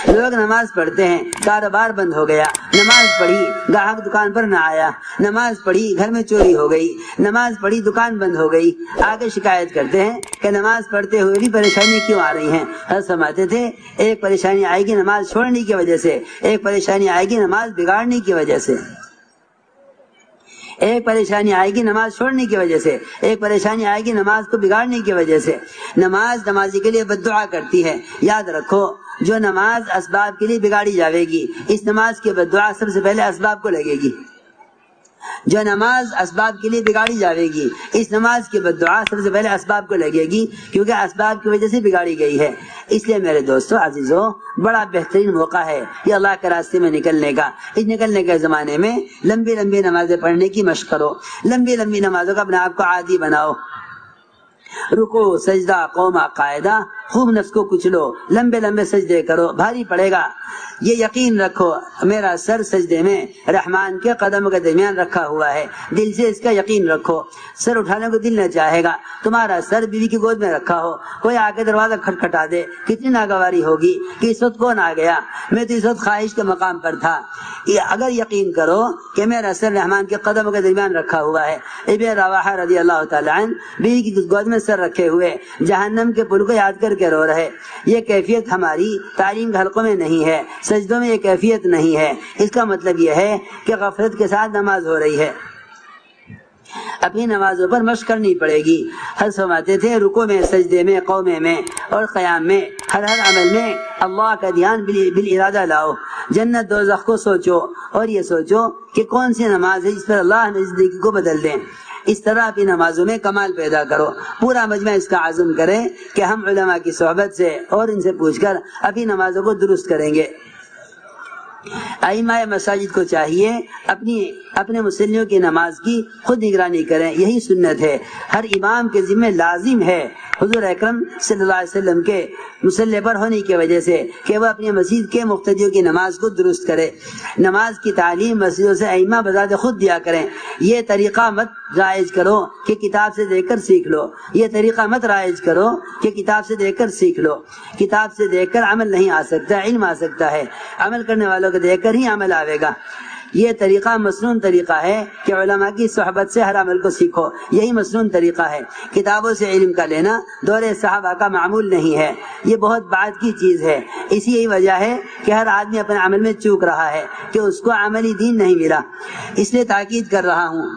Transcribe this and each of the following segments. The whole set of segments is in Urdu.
لوگ نماز پڑھتے ہیں، کاروبار بند ہو گیا، نماز پڑھی گاہک دکان پر نہ آیا، نماز پڑھی گھر میں چوری ہو گئی، نماز پڑھی دکان بند ہو گئی، آگے شکایت کرتے ہیں کہ نماز پڑھتے ہوئے بھی پریشانی کیوں آ رہی ہیں۔ حضرت فرماتے تھے ایک پریشانی آئے گی نماز چھوڑنے کی وجہ سے، ایک پریشانی آئے گی نماز بگاڑنے کی وجہ سے، ایک پریشانی آئے گی نماز چھوڑنے کی وجہ سے، ایک پریشانی آئے گی نماز کو بگاڑنے کی وجہ سے۔ نماز نمازی کے لیے بد دعا کرتی ہے، یاد رکھو جو نماز اسباب کے لیے بگاڑی جاوے گی، اس نماز کی بد دعا سب سے پہلے اسباب کو لگے گی۔ جو نماز اسباب کے لیے بگاڑی جاوے گی، اس نماز کی بد دعا سب سے پہلے اسباب کو لگے گی، کیونکہ اسباب کی وجہ سے بگاڑی گئی ہے۔ اس لیے میرے دوستو عزیزو، بڑا بہترین موقع ہے یہ اللہ کے راستے میں نکلنے کا۔ اس نکلنے کے زمانے میں لمبی لمبی نمازیں پڑھنے کی مشق کرو، لمبی لمبی نمازوں کا اپنے آپ کو عادی بناؤ۔ رکوع، سجدہ، قومہ، قاعدہ، خوب نفس کو کچلو، لمبے لمبے سجدے کرو، بھاری پڑے گا۔ یہ یقین رکھو میرا سر سجدے میں رحمان کے قدموں کے درمیان رکھا ہوا ہے، دل سے اس کا یقین رکھو۔ سر اٹھانے کو دل نہ چاہے گا، تمہارا سر بیوی کی گود میں رکھا ہو، کوئی آ کے دروازہ کھٹکھٹا دے، کتنی ناگواری ہوگی کہ اس وقت کون آ گیا، میں تو اس وقت خواہش کے مقام پر تھا۔ اگر یقین کرو کہ میرا سر رحمان کے قدموں کے درمیان رکھا ہوا ہے۔ ابن رواحہ رضی اللہ تعالیٰ عنہ بیوی کی گود میں سر رکھے ہوئے جہنم کے پل کو یاد کر کے رو رہے۔ یہ کیفیت ہماری تعلیم کے حلقوں میں نہیں ہے، سجدوں میں یہ کیفیت نہیں ہے۔ اس کا مطلب یہ ہے کہ غفلت کے ساتھ نماز ہو رہی ہے، اپنی نمازوں پر مشق کرنی پڑے گی۔ حضرت فرماتے تھے رکوع میں، سجدے میں، قومے میں اور قیام میں، ہر عمل میں اللہ کا دھیان بالارادہ لاؤ۔ جنت دوزخ کو سوچو اور یہ سوچو کہ کون سی نماز ہے جس پر اللہ نزدیکی کو بدل دیں۔ اس طرح اپنی نمازوں میں کمال پیدا کرو۔ پورا مجمع اس کا عزم کرے کہ ہم علماء کی صحبت سے اور ان سے پوچھ کر اپنی نمازوں کو درست کریں گے۔ ائمہ مساجد کو چاہیے اپنے مصلیوں کی نماز کی خود نگرانی کریں، یہی سنت ہے۔ ہر امام کے ذمہ لازم ہے حضور اکرم صلی اللہ علیہ وسلم کے مصلی پر ہونے کی وجہ سے کہ وہ اپنی مسجد کے مقتدیوں کی نماز کو درست کرے۔ نماز کی تعلیم مسجدوں سے ائمہ بذات خود دیا کریں۔ یہ طریقہ مت رائج کرو کہ کتاب سے دیکھ کر سیکھ لو، یہ طریقہ مت رائج کرو کہ کتاب سے دیکھ کر سیکھ لو۔ کتاب سے دیکھ کر عمل نہیں آ سکتا، علم آ سکتا ہے، عمل کرنے والوں کو دیکھ کر ہی عمل آئے گا۔ یہ طریقہ مسنون طریقہ ہے کہ علماء کی صحبت سے ہر عمل کو سیکھو، یہی مسنون طریقہ ہے۔ کتابوں سے علم کا لینا دور صحابہ کا معمول نہیں ہے، یہ بہت بعد کی چیز ہے۔ اسی یہی وجہ ہے کہ ہر آدمی اپنے عمل میں چوک رہا ہے کہ اس کو عملی دین نہیں ملا۔ اس لیے تاکید کر رہا ہوں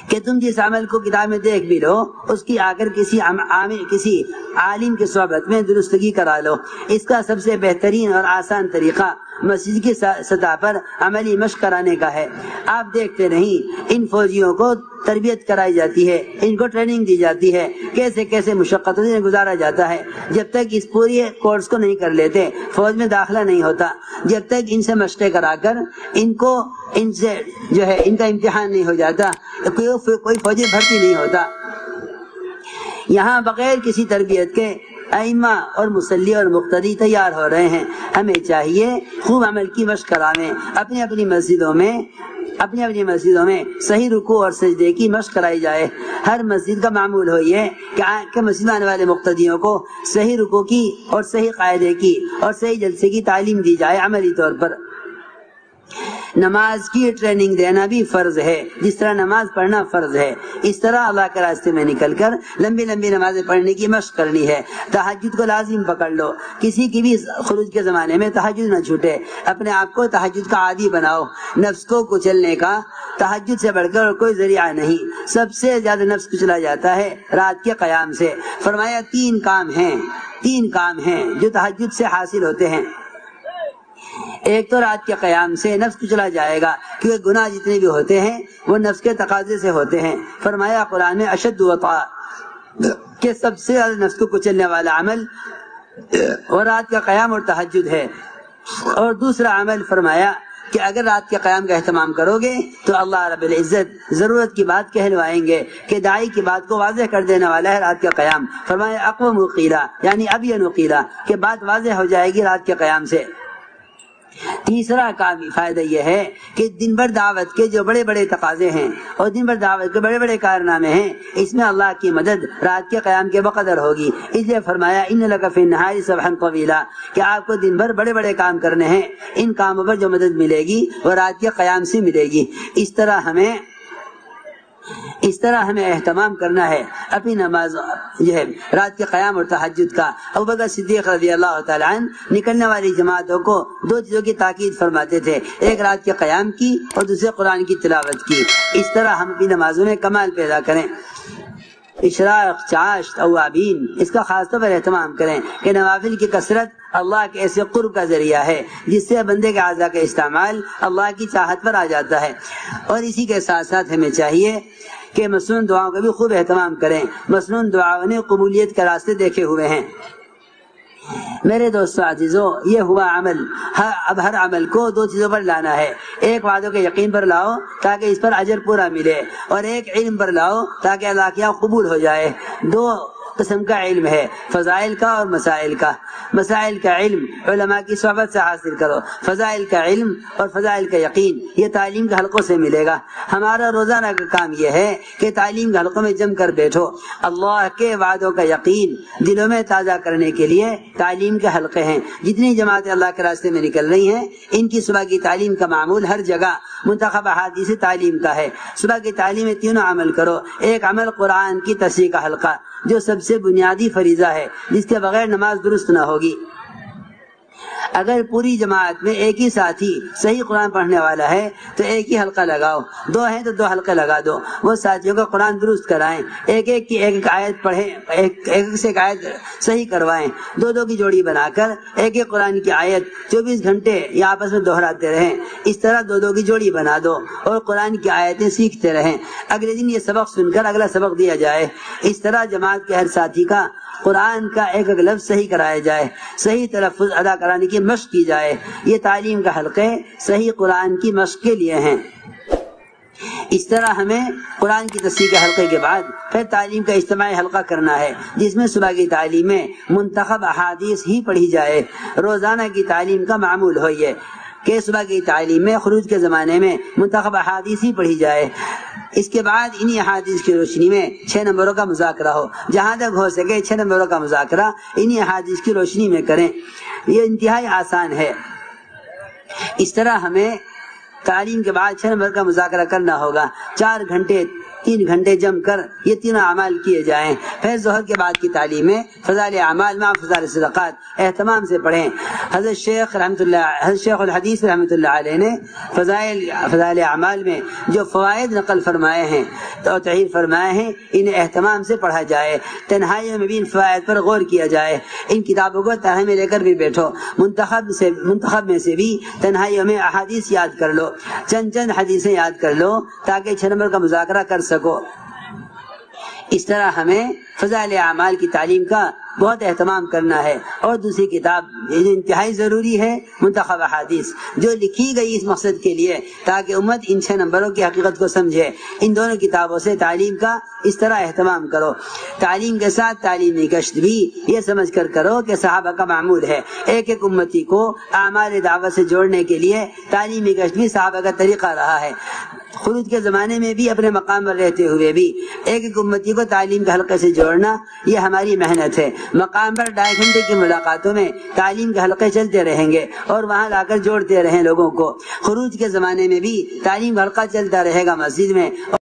کہ تم جس عمل کو کتاب میں دیکھ بھی لو، اس کی آ کر کسی عالم کی صحبت میں درستگی کرا لو۔ اس کا سب سے بہترین اور آسان طریقہ مسجد کی سطح پر عملی مشق کرانے کا ہے۔ آپ دیکھتے نہیں ان فوجیوں کو تربیت کرائی جاتی ہے، ان کو ٹریننگ دی جاتی ہے، کیسے کیسے مشقتوں سے گزارا جاتا ہے۔ جب تک اس پوری کورس کو نہیں کر لیتے فوج میں داخلہ نہیں ہوتا، جب تک ان سے مشقیں کرا کر ان سے جو ہے ان کا امتحان نہیں ہو جاتا، کوئی فوجی بھرتی نہیں ہوتا۔ یہاں بغیر کسی تربیت کے ائمہ اور مصلی اور مقتدی تیار ہو رہے ہیں۔ ہمیں چاہیے خوب عمل کی مشق کرائیں، اپنی اپنی مسجدوں میں صحیح رکوع اور سجدے کی مشق کرائی جائے۔ ہر مسجد کا معمول ہو یہ کہ مسجد میں آنے والے مقتدیوں کو صحیح رکوع کی اور صحیح قاعدے کی اور صحیح جلسے کی تعلیم دی جائے عملی طور پر۔ نماز کی ٹریننگ دینا بھی فرض ہے، جس طرح نماز پڑھنا فرض ہے، اس طرح اللہ کے راستے میں نکل کر لمبی لمبی نمازیں پڑھنے کی مشق کرنی ہے۔ تہجد کو لازم پکڑ لو، کسی کی بھی خروج کے زمانے میں تہجد نہ چھوٹے۔ اپنے آپ کو تہجد کا عادی بناؤ۔ نفس کو کچلنے کا تہجد سے بڑھ کر اور کوئی ذریعہ نہیں۔ سب سے زیادہ نفس کچلا جاتا ہے رات کے قیام سے۔ فرمایا تین کام ہیں جو تہجد سے حاصل ہوتے ہیں۔ ایک تو رات کے قیام سے نفس کچلا جائے گا، کیونکہ گناہ جتنے بھی ہوتے ہیں وہ نفس کے تقاضے سے ہوتے ہیں۔ فرمایا قرآن میں اشد وطا کہ سب سے زیادہ نفس کو کچلنے والا عمل اور رات کا قیام اور تہجد ہے۔ اور دوسرا عمل فرمایا کہ اگر رات کے قیام کا اہتمام کرو گے تو اللہ رب العزت ضرورت کی بات کہلوائیں گے کہ داعی کی بات کو واضح کر دینے والا ہے رات کا قیام۔ فرمایا اقوم قیلا یعنی ابین قیلا کہ بات واضح ہو جائے گی رات کے قیام سے۔ تیسرا فائدہ یہ ہے کہ دن بھر دعوت کے جو بڑے بڑے تقاضے ہیں اور دن بھر دعوت کے بڑے بڑے کارنامے ہیں، اس میں اللہ کی مدد رات کے قیام کے بقدر ہوگی۔ اس لیے فرمایا ان لک فی النہار سبحا طویلا، کہ آپ کو دن بھر بڑے بڑے کام کرنے ہیں، ان کاموں پر جو مدد ملے گی وہ رات کے قیام سے ملے گی۔ اس طرح ہمیں اہتمام کرنا ہے اپنی نماز جو ہے رات کے قیام اور تہجد کا۔ ابوبکر صدیق رضی اللہ تعالیٰ عنہ نکلنے والی جماعتوں کو دو چیزوں کی تاکید فرماتے تھے، ایک رات کے قیام کی اور دوسرے قرآن کی تلاوت کی۔ اس طرح ہم اپنی نمازوں میں کمال پیدا کریں۔ اشراق، چاشت، اوابین، اس کا خاص طور پر اہتمام کریں کہ نوافل کی کثرت اللہ کے ایسے قرب کا ذریعہ ہے جس سے بندے کے اعضاء کا استعمال اللہ کی چاہت پر آ جاتا ہے۔ اور اسی کے ساتھ ساتھ ہمیں چاہیے کہ مسنون دعاؤں کا بھی خوب اہتمام کریں۔ مسنون دعاؤں نے قبولیت کے راستے دیکھے ہوئے ہیں۔ میرے دوستو عزیزو، یہ ہوا عمل۔ اب ہر عمل کو دو چیزوں پر لانا ہے، ایک وعدوں کے یقین پر لاؤ تاکہ اس پر اجر پورا ملے، اور ایک علم پر لاؤ تاکہ اللہ کے یہاں قبول ہو جائے۔ دو قسم کا علم ہے، فضائل کا اور مسائل کا۔ مسائل کا علم علماء کی صحبت سے حاصل کرو، فضائل کا علم اور فضائل کا یقین یہ تعلیم کے حلقوں سے ملے گا۔ ہمارا روزانہ کا کام یہ ہے کہ تعلیم کے حلقوں میں جم کر بیٹھو۔ اللہ کے وعدوں کا یقین دلوں میں تازہ کرنے کے لیے تعلیم کے حلقے ہیں۔ جتنی جماعتیں اللہ کے راستے میں نکل رہی ہیں، ان کی صبح کی تعلیم کا معمول ہر جگہ منتخب احادیث تعلیم کا ہے۔ صبح کی تعلیم میں تینوں عمل کرو۔ ایک عمل قرآن کی تصحیح کا حلقہ، جو سب سے بنیادی فریضہ ہے، جس کے بغیر نماز درست نہ ہوگی۔ اگر پوری جماعت میں ایک ہی ساتھی صحیح قرآن پڑھنے والا ہے تو ایک ہی حلقہ لگاؤ، دو ہیں تو دو حلقے لگا دو، وہ ساتھیوں کا قرآن درست کرائیں، ایک ایک کی ایک آیت پڑھیں، ایک سے ایک آیت صحیح کروائیں، دو دو کی جوڑی بنا کر ایک ایک قرآن کی آیت 24 گھنٹے یہ آپس میں دہراتے رہیں۔ اس طرح دو دو کی جوڑی بنا دو اور قرآن کی آیتیں سیکھتے رہیں۔ اگلے دن یہ سبق سن کر اگلا سبق دیا جائے۔ اس طرح جماعت کے ہر ساتھی کا قرآن کا ایک ایک لفظ صحیح کرایا جائے، صحیح تلفظ ادا کرانے کی مشق کی جائے۔ یہ تعلیم کا حلقے صحیح قرآن کی مشق کے لیے ہیں۔ اس طرح ہمیں قرآن کی تصحیح کے حلقے کے بعد پھر تعلیم کا اجتماعی حلقہ کرنا ہے، جس میں صبح کی تعلیم میں منتخب احادیث ہی پڑھی جائے۔ روزانہ کی تعلیم کا معمول ہو یہ کہ صبح کی تعلیم میں خروج کے زمانے میں منتخب احادیث ہی پڑھی جائے۔ اس کے بعد انہی احادیث کی روشنی میں 6 نمبروں کا مذاکرہ ہو، جہاں تک ہو سکے 6 نمبروں کا مذاکرہ انہی احادیث کی روشنی میں کریں۔ یہ انتہائی آسان ہے۔ اس طرح ہمیں تعلیم کے بعد 6 نمبر کا مذاکرہ کرنا ہوگا۔ 4 گھنٹے 3 گھنٹے جم کر یہ تینوں اعمال کیے جائیں۔ پھر ظہر کے بعد کی تعلیم میں فضائل اعمال مع فضائل صدقات اہتمام سے پڑھیں۔ حضرت شیخ الحدیث رحمۃ اللہ علیہ نے فضائل اعمال میں جو فوائد نقل فرمائے ہیں تو تحریر فرمائے ہیں، انہیں اہتمام سے پڑھا جائے۔ تنہائیوں میں بھی ان فوائد پر غور کیا جائے۔ ان کتابوں کو تنہائی میں لے کر بھی بیٹھو، منتخب میں سے بھی تنہائیوں میں احادیث یاد کر لو، چند حدیثیں یاد کر لو تاکہ 6 نمبر کا مذاکرہ کر سکو۔ اس طرح ہمیں فضائل اعمال کی تعلیم کا بہت اہتمام کرنا ہے۔ اور دوسری کتاب انتہائی ضروری ہے، منتخب احادیث، جو لکھی گئی اس مقصد کے لیے تاکہ امت ان 6 نمبروں کی حقیقت کو سمجھے۔ ان دونوں کتابوں سے تعلیم کا اس طرح اہتمام کرو۔ تعلیم کے ساتھ تعلیمی گشت بھی یہ سمجھ کر کرو کہ صحابہ کا معمول ہے۔ ایک ایک امتی کو اعمال دعوت سے جوڑنے کے لیے تعلیمی گشت بھی صحابہ کا طریقہ رہا ہے۔ خروج کے زمانے میں بھی اپنے مقام پر رہتے ہوئے بھی ایک ایک امتی کو تعلیم کے حلقے سے جوڑنا یہ ہماری محنت ہے۔ مقام پر 2.5 گھنٹے کی ملاقاتوں میں تعلیم کے حلقے چلتے رہیں گے اور وہاں لا کر جوڑتے رہیں لوگوں کو۔ خروج کے زمانے میں بھی تعلیم کا حلقہ چلتا رہے گا مسجد میں۔